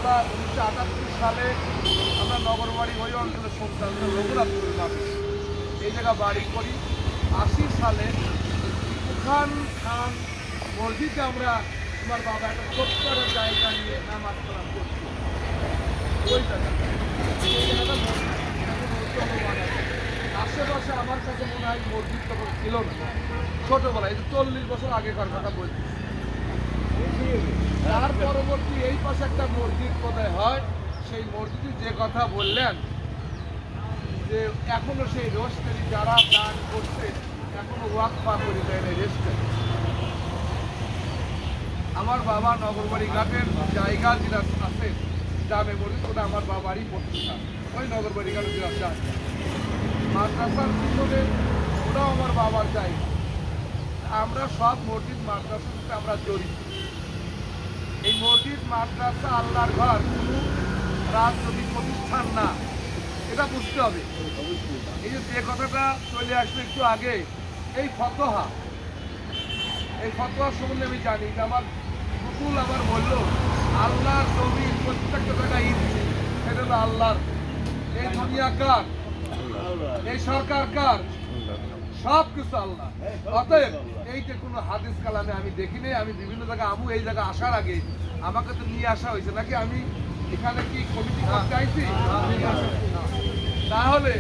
আমরা 1978 সালে আমরা নগরবাড়ি ওই অঞ্চলের সন্তান রঘুনাথপুর গ্রামে এই জায়গা বাড়ি করি। 80 সালে উখান খান মসজিদে আমরা তোমার বাবা একটা ছোট্ট জায়গা নিয়ে নামাজ পড়া করছি। ওই জায়গাটা আশেপাশে আমার কাছে মনে হয় মসজিদ তখন ছিল না, ছোটবেলায় 40 বছর আগেকার কথা বলছি। তার পরবর্তী এই পাশে একটা মসজিদ কোথায় হয়, সেই মসজিদে যে কথা বললেন যে এখনো সেই রোস্টারি যারা দান করছে এখনো ওয়াকফা করে দেয় না রেস্টারি। আমার বাবা নগরবাড়ি ঘাটের জায়গা যেটা আছে জামে মসজিদ, ওটা আমার বাবারই প্রতিষ্ঠান। ওই নগরবাড়ি ঘাটের যেটা আছে মাদ্রাসার পিছনে ওটাও আমার বাবার জায়গা। আমরা সব মসজিদ মাদ্রাসার সাথে আমরা জড়িত। এই মসজিদ মাদ্রাসা আল্লাহর ঘর, কোনো রাজনৈতিক প্রতিষ্ঠান না, এটা বুঝতে হবে। এই যে কথাটা চলে আসবে একটু আগে, এই ফতোহা সম্বন্ধে আমি জানি যে আমার কুকুল আবার বললো আল্লাহর জমির প্রত্যেকটা জায়গায় ঈদ, সেটা হলো আল্লাহর। এই দুনিয়া কার, এই সরকার কার, সব কিছু আল্লাহ। অতএব এইটা কোনো হাদিস কালামে আমি দেখিনি। আমি বিভিন্ন জায়গায় আমু এই জায়গায় আসার আগে আমাকে তো নিয়ে আসা হয়েছে নাকি, আমি এখানে কি কমিটি করতে আইছি? তাহলে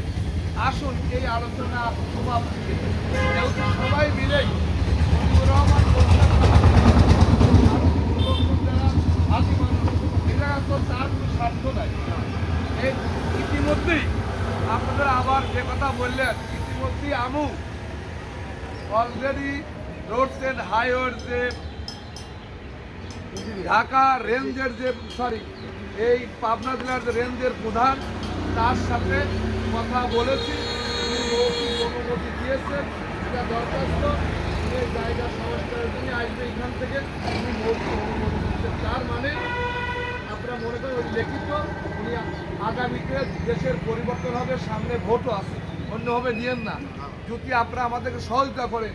আসুন এই আলোচনা সমাপ্তি সবাই মিলেই তার কোনো স্বার্থ নাই। ইতিমধ্যেই আপনাদের আবার যে কথা বললেন, ইতিমধ্যেই আমু অলরেডি রোডস এন্ড হাইওয়ের যে ঢাকা রেঞ্জের যে এই পাবনা জেলার যে রেঞ্জের প্রধান, তার সাথে কথা বলেছি। তিনি মৌখিক অনুমতি দিয়েছেন, এটা দরখাস্ত এই জায়গা সংস্কারের জন্য আসবে এখান থেকে উনি মৌখিক অনুমতি দিচ্ছেন। তার মানে আপনারা মনে করেন ওই লিখিত উনি আগামীতে দেশের পরিবর্তন হবে, সামনে ভোটও আছে, অন্যভাবে নিয়েন না। যদি আপনারা আমাদেরকে সহযোগিতা করেন,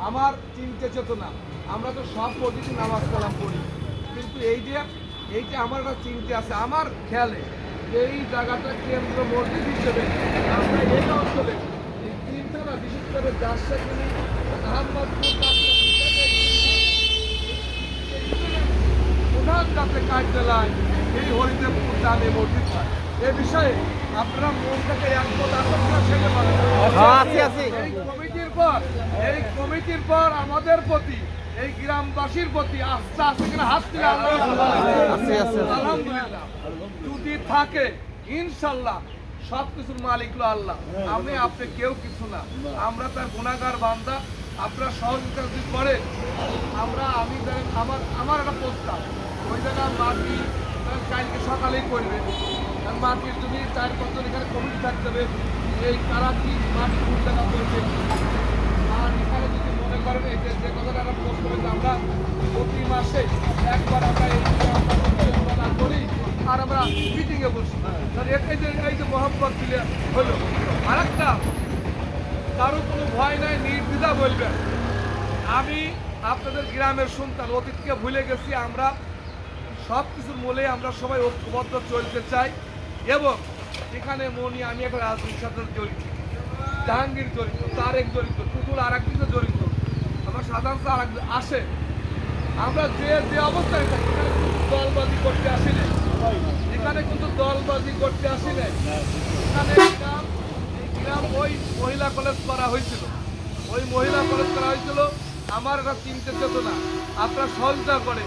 আমার চিন্তা চেতনা, আমরা তো সব প্রতিদিন নামাজ কালাম পড়ি, কিন্তু এইটা আমার একটা চিন্তা আছে আমার খেয়ালে, এই জায়গাটা কেন্দ্র মসজিদ হিসেবে আমরা এই অঞ্চলে এই তিনটা না, বিশেষ করে জাসেখানি, আহমদপুর, প্রধান যাতে কার্যালয় এই হরিদেবপুর জামে মসজিদ হয়, এ বিষয়ে আপনারা মন থেকে একমত আছেন কিনা সেটা বলেন। এই কমিটির পর আমাদের প্রতি, এই গ্রামবাসীর প্রতি আস্থা আছে কিনা হাত তুলে আলহামদুলিল্লাহ। যদি থাকে ইনশাল্লাহ সবকিছুর মালিক হলো আল্লাহ, আমি আপনি কেউ কিছু না, আমরা তার গুনাহগার বান্দা। আপনারা সহযোগিতা যদি করে আমি আমার একটা প্রস্তাব, ওই জায়গায় মাটি কালকে সকালেই করবে, মাটির জমি 4-5 এখানে কমিটি থাকতে হবে, এই কারা কি মাটি কোন জায়গা করবে। আর এখানে যদি মনে করেন এই যে কথাটা আমরা পোস্ট করেছি, আমরা প্রতি মাসে একবার আমরা এই করি আর আমরা মিটিংয়ে বসি। এই যে মোহাম্মদ দিলে হলো আর একটা, কারো কোনো ভয় নাই, নির্দ্বিধা বলবেন আমি আপনাদের গ্রামের সন্তান, অতীতকে ভুলে গেছি। আমরা সব কিছুর মূলে আমরা সবাই ঐক্যবদ্ধ চলতে চাই। এবং এখানে আমি একটা রাজনীতির সাথে জড়িত, জাহাঙ্গীর জড়িত, তারেক জড়িত, টুকুল আর একদিকে জড়িত, আমার সাধারণ আর আসে। আমরা যে অবস্থায় থাকি দলবাজি করতে আসি না, এখানে কিন্তু দলবাজি করতে আসি না। এখানে এই গ্রাম ওই মহিলা কলেজ করা হয়েছিল, ওই মহিলা কলেজ করা হয়েছিল আমার একটা চিন্তা চেতনা, আপনারা সহযোগিতা করে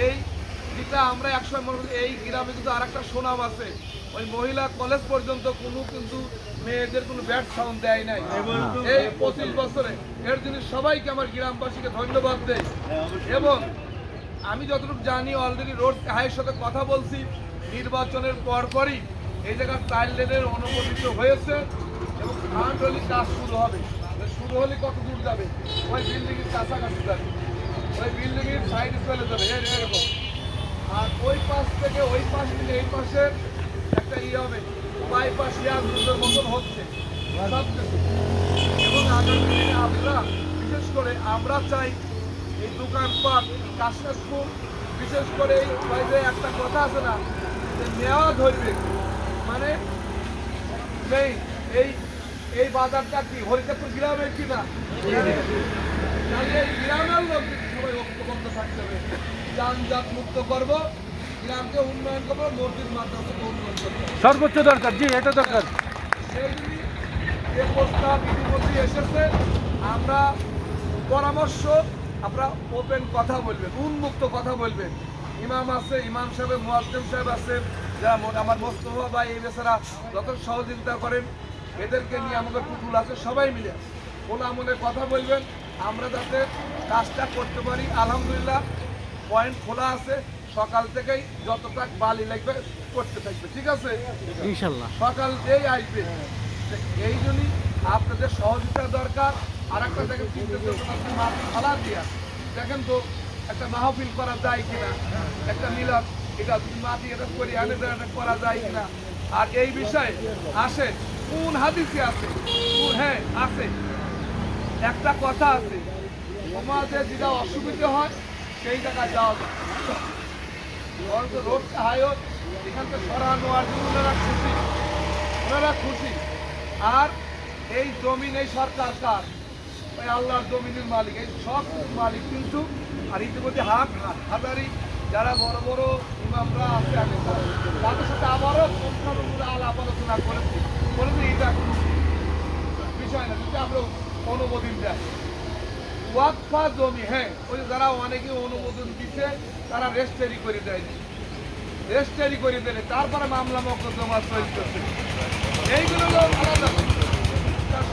এই যেটা আমরা একসময় মনে করি এই গ্রামে কিন্তু আর একটা সুনাম আছে, ওই মহিলা কলেজ পর্যন্ত কিন্তু মেয়েদের কোনো ব্যাড সাউন্ড দেয় নাই এই 25 বছরে। এর জন্য সবাইকে আমার গ্রামবাসীকে ধন্যবাদ দেয়। এবং আমি যতটুকু জানি অলরেডি রোড হাইয়ের সাথে কথা বলছি, নির্বাচনের পরপরই এই জায়গার 4 লেনের অনুমোদিত হয়েছে এবং ফান্ডলি কাজ শুরু হবে। শুরু হলে কত দূর যাবে, ওই বিল্ডিংয়ের কাছাকাছি যাবে, ওই বিল্ডিংয়ের সাইডে চলে যাবে এরকম। আর ওই পাশ থেকে ওই পাশ থেকে এই পাশে একটা হবে বাইপাস ইয়ার মতন হচ্ছে সব কিছু। এবং আগামী দিনে আমরা বিশেষ করে আমরা চাই এই দোকানপাট কাশনাথপুর বিশেষ করে এই বাইরে একটা কথা আছে না, যে নেওয়া ধরবে, মানে নেই এই এই বাজারটা কি হরিচাঁদপুর গ্রামের কি না? তাহলে এই গ্রামের লোক সবাই ঐক্যবদ্ধ থাকতে হবে, যানজট মুক্ত করবো, গ্রামকে উন্নয়ন করবো, মসজিদ মাদ্রাসাকে উন্নয়ন করবো, সর্বোচ্চ দরকার। জি, এটা দরকার। সেইগুলি যে প্রস্তাব ইতিমধ্যে এসেছে, আমরা পরামর্শ, আমরা ওপেন কথা বলবেন, উন্মুক্ত কথা বলবেন। ইমাম আছে, ইমাম সাহেব, মুয়াজ্জিম সাহেব আছে, যারা আমার মোস্তফা ভাই এই বেচারা যত সহযোগিতা করেন, এদেরকে নিয়ে আমাদের পুতুল আছে, সবাই মিলে খোলা মনে কথা বলবেন, আমরা যাতে কাজটা করতে পারি। আলহামদুলিল্লাহ পয়েন্ট খোলা আছে, সকাল থেকেই যতটা বালি লাগবে করতে থাকবে, ঠিক আছে ইনশাল্লাহ। সকাল দিয়েই আসবে। এই জন্যই আপনাদের সহযোগিতা দরকার। আর একটা দেখেন, মাটি ফালা দিয়া দেখেন তো একটা মাহফিল করা যায় কিনা, একটা মিলাদ, এটা মাটি এটা করি আনে এটা করা যায় কিনা। আর এই বিষয়ে আসে কোন হাদিসে আছে, হ্যাঁ আছে, একটা কথা আছে, সমাজে যেটা অসুবিধা হয় সেই জায়গায় যাওয়া যায়, রোড হাইওয়ে এখান থেকে সরানো, আর ওনারা খুশি, ওনারা খুশি। আর এই জমিন এই সরকার কার? ওই আল্লাহর জমিনের মালিক, এই সব মালিক কিন্তু। আর ইতিমধ্যে হাজারি যারা বড় বড় ইমামরা আছে, আমি তাদের সাথে আবারও আলাপ আলোচনা করেছি, এটা কোনো বিষয় না, যদি আমরা অনুমোদন দেয় ওয়াকফা জমি, হ্যাঁ ওই যারা অনেকে অনুমোদন দিচ্ছে তারা রেজিস্ট্রি করে দেয়নি, রেজিস্ট্রি করে দিলে তারপরে মামলা মোকদ্দমা চলতেছে, এইগুলো আলাদা।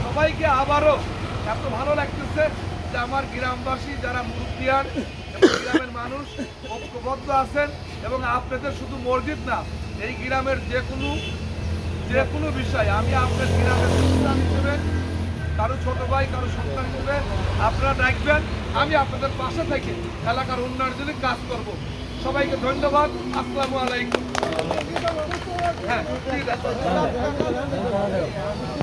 সবাইকে আবারও এত ভালো লাগতেছে যে আমার গ্রামবাসী যারা মুরব্বিয়ান এবং গ্রামের মানুষ ঐক্যবদ্ধ আছেন, এবং আপনাদের শুধু মসজিদ না, এই গ্রামের যে কোনো বিষয় আমি আপনার গ্রামের সন্তান হিসেবে, কারো ছোট ভাই কারো সন্তান হিসেবে আপনারা ডাকবেন, আমি আপনাদের পাশে থেকে এলাকার উন্নয়নের জন্য কাজ করব। সবাইকে ধন্যবাদ। আসসালামু আলাইকুম। হ্যাঁ ঠিক আছে।